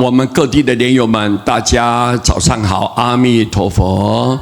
我们各地的莲友们，大家早上好，阿弥陀佛。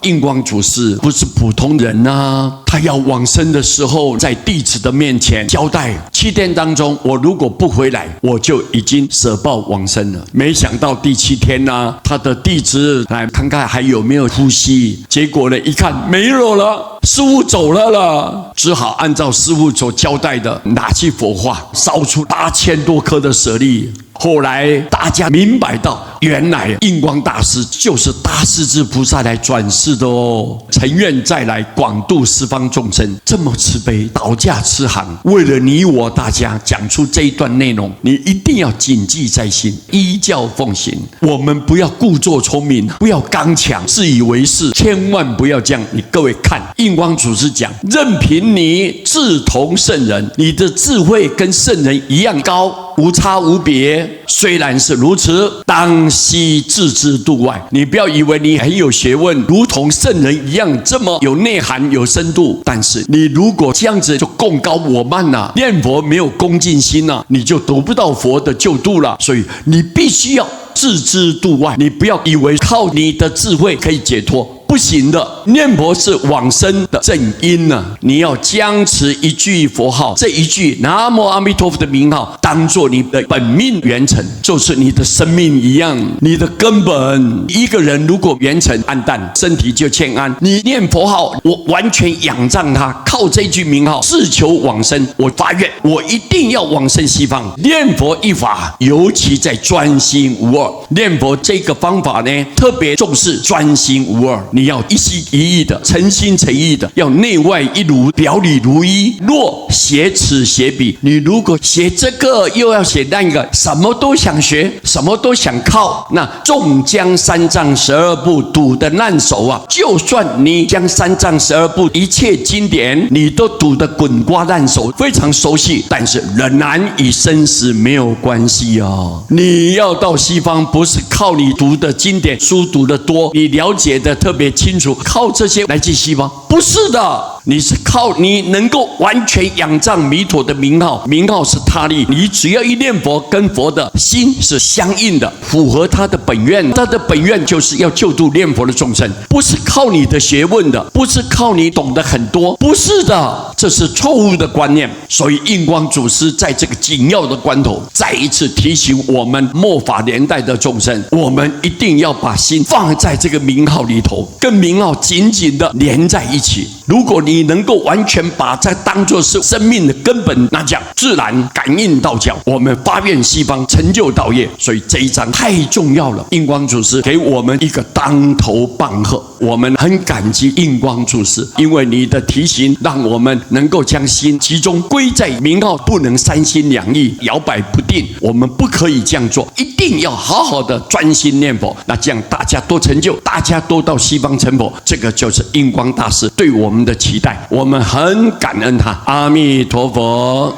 印光祖师不是普通人啊，他要往生的时候，在弟子的面前交代7天当中，我如果不回来，我就已经舍报往生了。没想到第7天呢，他的弟子来看看还有没有呼吸，结果呢，一看没有了，师父走了，只好按照师父所交代的，拿去火化，烧出8000多颗的舍利。后来大家明白到，原来印光大师就是大势至菩萨来转世的哦，诚愿再来广度十方众生，这么慈悲，倒驾慈航，为了你我大家讲出这一段内容，你一定要谨记在心，依教奉行。我们不要故作聪明，不要刚强，自以为是，千万不要这样。你各位看，印光祖师讲，任凭你志同圣人，你的智慧跟圣人一样高，无差无别。虽然是如此，当悉置之度外。你不要以为你很有学问，如同圣人一样这么有内涵、有深度。但是你如果这样子就贡高我慢了，念佛没有恭敬心了，你就得不到佛的救度了。所以你必须要置之度外。你不要以为靠你的智慧可以解脱。不行的，念佛是往生的正因呢。你要将持一句佛号，这一句南无阿弥陀佛的名号，当作你的本命元辰，就是你的生命一样，你的根本。一个人如果元辰暗淡，身体就欠安。你念佛号，我完全仰仗他，靠这句名号自求往生。我发愿，我一定要往生西方。念佛一法，尤其在专心无二。念佛这个方法呢，特别重视专心无二。你要一心一意的，诚心诚意的，要内外一如，表里如一。若写此写彼，你如果写这个又要写那个，什么都想学，什么都想靠，那纵将三藏12部读得烂熟啊！就算你将三藏12部一切经典你都读得滚瓜烂熟，非常熟悉，但是仍然与生死没有关系哦。你要到西方，不是靠你读的经典书读得多，你了解的特别清楚，靠这些来去西方，不是的。你是靠你能够完全仰仗弥陀的名号，名号是他力，你只要一念佛，跟佛的心是相应的，符合他的本愿。他的本愿就是要救度念佛的众生，不是靠你的学问的，不是靠你懂得很多，不是的，这是错误的观念。所以印光祖师在这个紧要的关头，再一次提醒我们末法年代的众生，我们一定要把心放在这个名号里头，跟名号紧紧的连在一起。如果你能够完全把这当作是生命的根本，那这样自然感应道教，我们发愿西方成就道业。所以这一章太重要了，印光祖师给我们一个当头棒喝，我们很感激印光祖师，因为你的提醒让我们能够将心集中归在名号，不能三心两意摇摆不定。我们不可以这样做，一定要好好的专心念佛。那这样大家都成就，大家都到西方成佛，这个就是印光大师对我们的期待，我们很感恩他。阿弥陀佛。